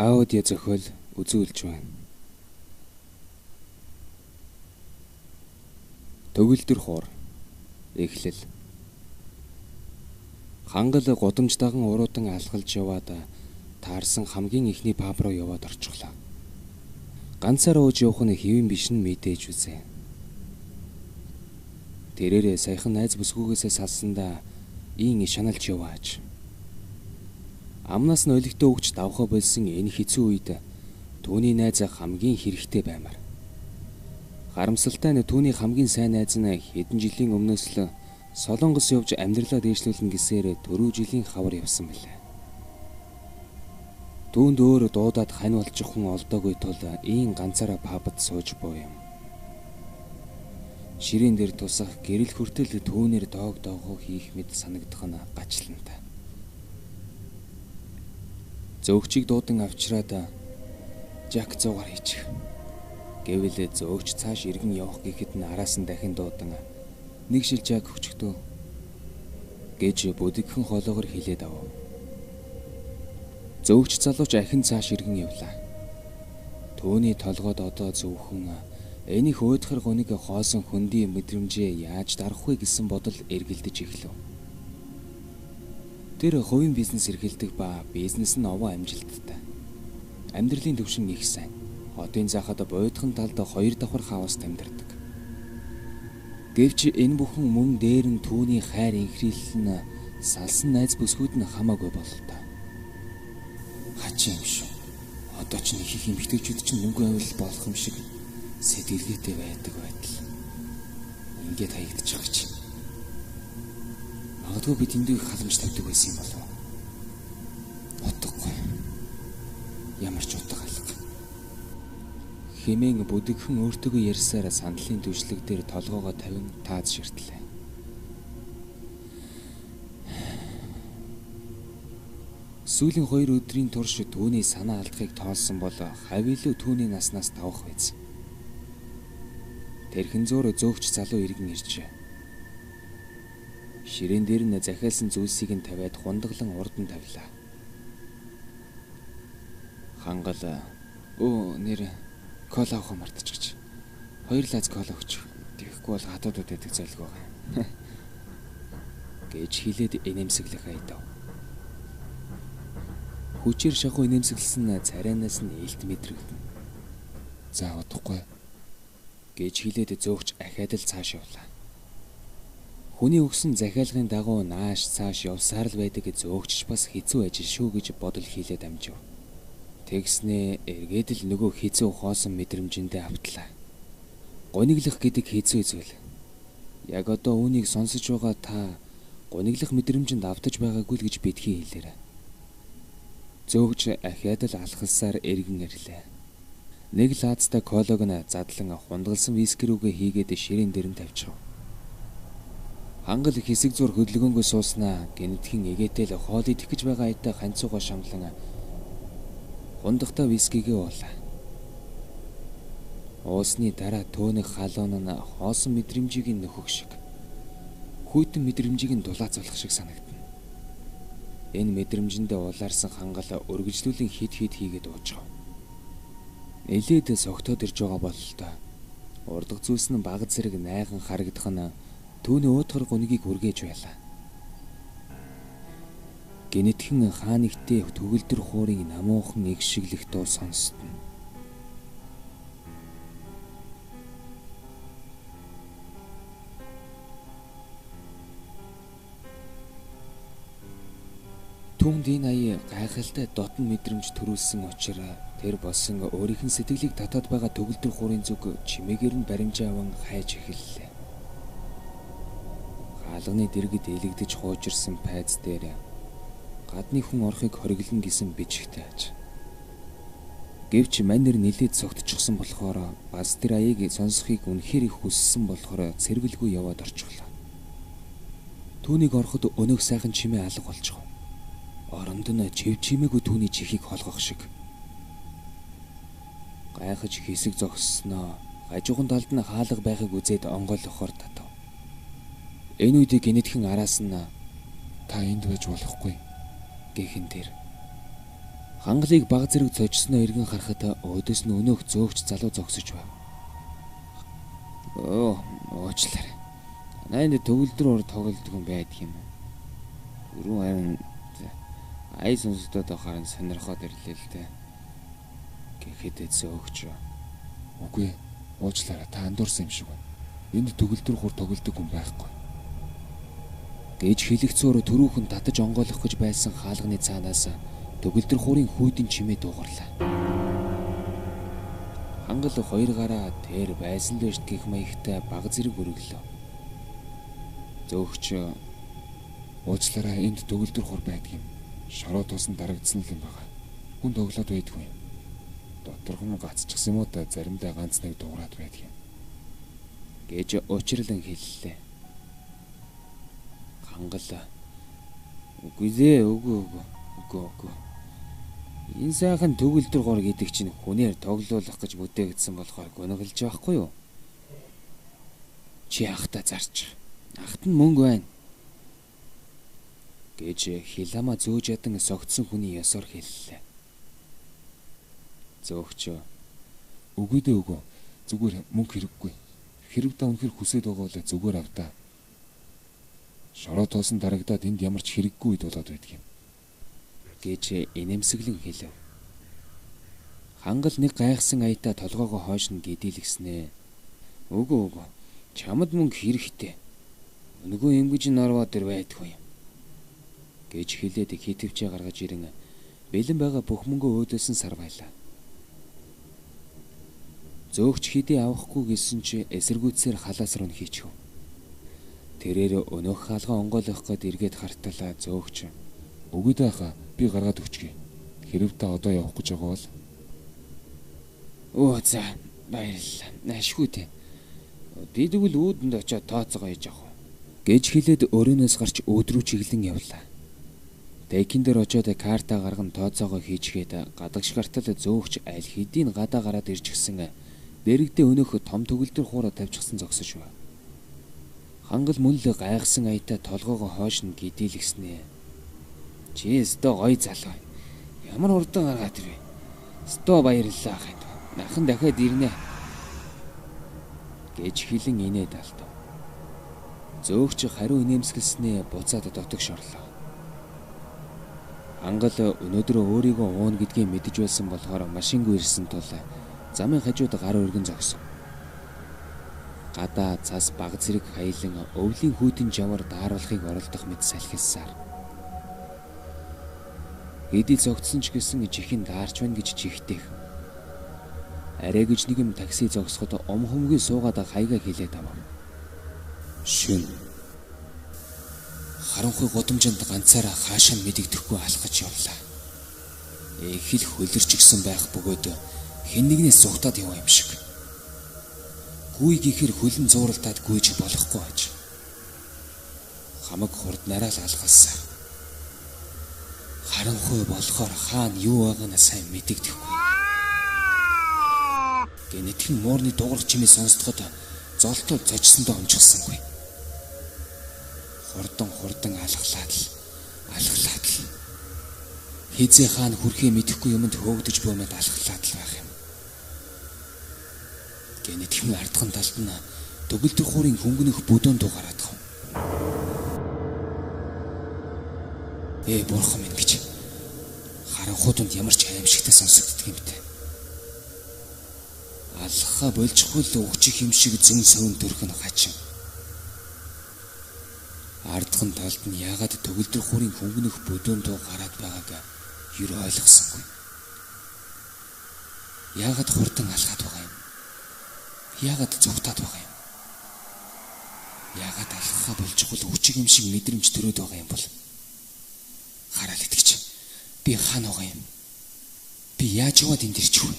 Аудио зохиол үзүүлж байна. Төгөлдөр хуур эхлэл. Хангал гудамж даган уруудан алхалж яваад таарсан хамгийн ихний паб руу яваад орчихлоо. Ганцаараа ууж явах нь хэвэн биш нь мэдээж үзээ. Тэрээрээ саяхан найз бүсгүйгээсээ салсандаа ийн шаналж яваач. Амнаас нь олигтой өгч давхаа болсон энэ хэцүү үед түүний найз хамгийн хэрэгтэй баймар. Харамсалтай нь түүний хамгийн сайн найз нь хэдэн жилийн өмнөөс л Солонгос явж амьдралаа дээшлүүлэн гисээр 4 жилийн хавар явсан билээ. Түүнд өөр дуудаад хань болчих хүн олдоогүй тул ийн ганцаараа пабд сууж буй юм. Ширээн дээр тусах гэрэл хүртэл түүнэр доог доогоо хийх мэд санагдах нь гачлантай. Зөөгчийг дуудан авчираад Жак 100-аар хийчих. Гэвэл зөөгч цааш иргэн явах гэхэд нь араас нь дахин дуудан нэг шил Жак өчгтөө гэж бүдэгхэн хоолоогоор хэлээд ав. Зөөгч залууч ахин цааш иргэн явлаа. Төвний толгойд одоо зөвхөн энийг хөөдхөр гоныг хоосон хөндийн мэдрэмжээ яаж дарах вэ гэсэн бодол эргэлдэж эхлэв. Тэр хувийн бизнес эрхэлдэг ба бизнес нь овоо амжилттай. Амьдралын төвшин их сайн. Хотын захад буйдхан талд 2 давхар хаус амьдардаг. Гэвч энэ бүхэн мөн дээр нь түүний хайр инхрийлэл нь салсан найз бүсгүүд нь хамаагүй бололтой. Хачин юм шүү. Одоо ч нэг их эмэгтэйчүүд чинь мөнгө авил болох юм шиг сэтгэлгээтэй байдаг байтал. Ингээд хаягдчих гэж. Магадгүй бид энд их халамж тавьдаг байсан юм болов уу? Утгагүй. Ямар ч утга алга. Хэмээн бүдэгхэн өөртөөгөө ярьсаар сандлын түвшлэг дээр толгоогоо тавин тааз ширтлээ. Сүүлийн 2 өдрийн турш түүний санаа алдахыг тоолсон бол хавилуу түүний наснаас давах байц. Тэрхэн зуур зөөгч залуу иргэн иржээ. Ширээн дээр нь захиалсан зүйлсийг нь тавиад хундаглан урдан тавилаа. Хангал нэр кола авах мартчих. 2 лаз кола өгч. Тэгэхгүй бол хатуудад байдаг золиг байгаа. гэж хэлээд инээмсэглэх айдав. Хүчээр шахуу инээмсэглсэн царайнаас нь илт мэдрэгдэн. За удахгүй гэж хэлээд зөөгч ахаад л цааш явлаа. Хүний өгсөн захиалгын дагуу нааш цааш явсаар л байдаг зөөгч бас хэцүү ажил шүү гэж бодол хийлээд амжив. Тэгснээ эргээд л нөгөө хэцүү хоосон мэдрэмжэндээ автлаа. Гониглох гэдэг хэцүү зүйл. Яг одоо үүнийг сонсож байгаа та гониглох мэдрэмжэнд автаж байгаагүй л гэж битгий хэлээрэй. Зөөгч ахаад л алхалсаар эргэн ирлээ. Нэг лаацтай колог нь задлан хунгалсан виски рүүгээ хийгээд ширээн дээр нь тавьчихав. Хангал хэсэг зур хөдөлгөөнгөө сууснаа гинэтхэн эгээтэл хоол идэх гэж байгаа айдаа ханцуугаа шамлан хундахтаа вискигээ уулаа. Уусны дараа төөнөх халуун нь хоосон мэдрэмжийг нөхөх шиг, хүйтэн мэдрэмжийг нь дулаацуулах шиг санагдана. Энэ мэдрэмжэндээ улаарсан хангал өргөжлүүлэн хид хийгээд уужгав. Нэлээд согтоод ирж байгаа бололтой. Урдаг зүйлс нь баг зэрэг найхан харагдах нь түүний уутгар гунигийг үргээж байлаа. Гинэтхэн хаа нэгтээ төгөлдөр хуурыг намуухан игшиглэх дуу сонсдно. Түүнд энэ ая гайхалтай дотн мэдрэмж төрүүлсэн учраас тэр болсон өөрийнх нь сэтгэлийг татаад байгаа төгөлдөр хуурын зүг чимээгээр нь баримжаа аван хайж эхэллээ. Хаалганы дэргэд элэгдэж хуужирсан пайз дээр гадны хүн орохыг хориглон гэсэн бичигтэй аж. Гэвч манер нилээд согтчихсон болохоор бас тэр аяыг сонсохыг үнэхээр их хүссэн болохоор цэрвэлгүй яваад орчихлоо. Түүнийг ороход өнөөх сайхан чимээ алга болчихов. Оронд нь чив чимээгүй түүний чихийг холгох шиг. Гайхаж хэсэг зогссноо хажуухан талд нь хаалга байхыг үзээд онгойлгохоор татав. Энэ үед гинэтхэн араас нь та энд байж болохгүй гэхэн тэр Хангалыг баг зэрэг зожсноо эргэн харахад өөдөөс нь өнөөх зөөгч залуу зогсож байв. Уучлаарай. Найнд төгөлдөр тоглолдог юм байдаг юм. Өрөө харин ай сонсдод харин сонирхоод ирлээ л дээ. Гэхэд зөөгч. Үгүй, уучлаарай, та андуурсан юм шиг байна. Энд төгөлдөр тоглолдог хүн байхгүй. Гэж хэлэгцөөр түрүүхэн татаж онгойлгох гэж байсан хаалганы цаанаас төгөлдөр хуурын хүйдэн чимээ дуугарлаа. Хангал хоёр гараа тэр байсан л биш гэх маягтай баг зэрэг өргөлөө. Зөөгч, уучлаарай, энд төгөлдөр хур байдаг юм. Шороо тусан дарагдсан л юм байна. Хүн тоглоод байдгүй юм. Доторхон гацчихсан юм уу та, заримдаа ганц нэг дуурайд байдаг юм. Гэж учирлан хэллээ. Хангал үгүй. Энэ сайхан төгөлдөр гор гэдэг чинь хүнээр тоглоулах гэж бүтээгдсэн болохоор гонголж байхгүй юу? Чи ахта зарч. Ахт нь мөнгө байна. Гэж хилама зөөж ядан согтсон хүний ёсоор хэллээ. Зөөгч. Үгүй. Зүгээр мөнгө хэрэггүй. Хэрэг та үнэхээр хүсээд байгаа бол зүгээр авдаа. Шороо тоосон дарагдаад энд ямар ч хэрэггүй үед болоод байдаг юм. Гэж инэмсэглэн хэлв. Хангал нэг гайхсан аята толгоогоо хойш нь гидэлгснээ. Үгүй. Чамд мөнгө хэрэгтэй. Нөгөө эмгэж норвоо дэр байдгүй юм. Гэж хэлээд хитвчээ гаргаж ирэн бэлэн байгаа бүх мөнгөө өөдөөсөн сар байлаа. Зөөгч хидий авахгүй гэсэн чи эсэргүүцсээр халаас руу хийчихв. Тэрээр өнөөх хаалгаа онгойлгох гээд эргээд харталаа зөөгч. Үгүй даа, би гаргаад өгчгий. Хэрв та одоо явах гэж байгаа бол. За, баярлалаа. Ашгүй те. Би тэгвэл өөдөнд очиод тооцоогоо хийж авах. Гэж хэлээд өрөөнөөс гарч өөд рүү чиглэн явлаа. Дэкин дээр очиод карта гарган тооцоогоо хийчгээд гадагш гартал зөөгч аль хэдийн гадаа гараад ирж гисэн дэрэгдээ өнөөх том төгөлдөр хуураа тавьчихсан зогсож байв. Хангал мөн л гайхсан аята толгоогоо хойш нь гидэлгснээ. Чи өстө гоё залуу. Ямар хурдан гаргаад ирвэ. Өстө баярлалаа хань. Нахан дахиад ирнэ. Гэж хэлэн инээд алдав. Зөөгч хариу инээмсэглснээ буцаад дотогш орлоо. Хангал өнөөдөр өөрийгөө уун гэдгийг мэдэж байсан болохоор машингүй ирсэн тул замын хажууд гар өргөн зогсов. Гадаа цас баг зэрэг хаялан өвлийн хүйтэн жавар дааруулахыг оролдох мэт салхилсаар. Эдий зогтсон ч гэсэн чихэн даарч байна гэж чихтэйх. Арай гэж нэг юм такси зогсоход омхомгүй суугаад хаяга хилээд авав. Шүн. Харанхуй гудамжинд ганцаараа хаашаа мэдэгдэхгүй алхаж явлаа. Их л хөлөрч гисэн байх бөгөөд хэн нэгнээс зүгтаад яваа юм шиг. Гүй гэхэр хөлн зууралтаад гүйж болохгүй аж. Хамаг хурднараа л алхалсан. Харанхуй болохоор хаана юу байгаанаа сайн мэдэгдэхгүй. Гэнэтхэн муурны дуурах чимээ сонсдоход золтол зочсондоо онцгсангүй. Хурдан алхлаад л. Хизээ хаана хүрхээ мэдэхгүй юмд хөөгдөж буумад алхлаад л байх юм. Гэнэтхэн ардхан талд нь төгөлдөр хуурын хөнгөнөх бүдүүн дугаараад гав. Бурхан минь гэж харанхууданд ямар ч аимшигтай сонсогддог юм бэ. Алхаа болчихгүй л өгчих юм шиг зэн сөвн төрх нь хачин. Ардхан талд нь яагаад төгөлдөр хуурын хөнгөнөх бүдүүн дуу гараад байгааг юу ойлгосонгүй. Яагаад хурдан алхаад байгаа юм? Яагаад зүгтаад байгаа юм? Яагаад алхахаа болчихгүй өчиг юм шиг мэдрэмж төрөөд байгаа юм бол? Хараад итгэж. Би хаана байгаа юм? Би яаж яваад энд ирчихв?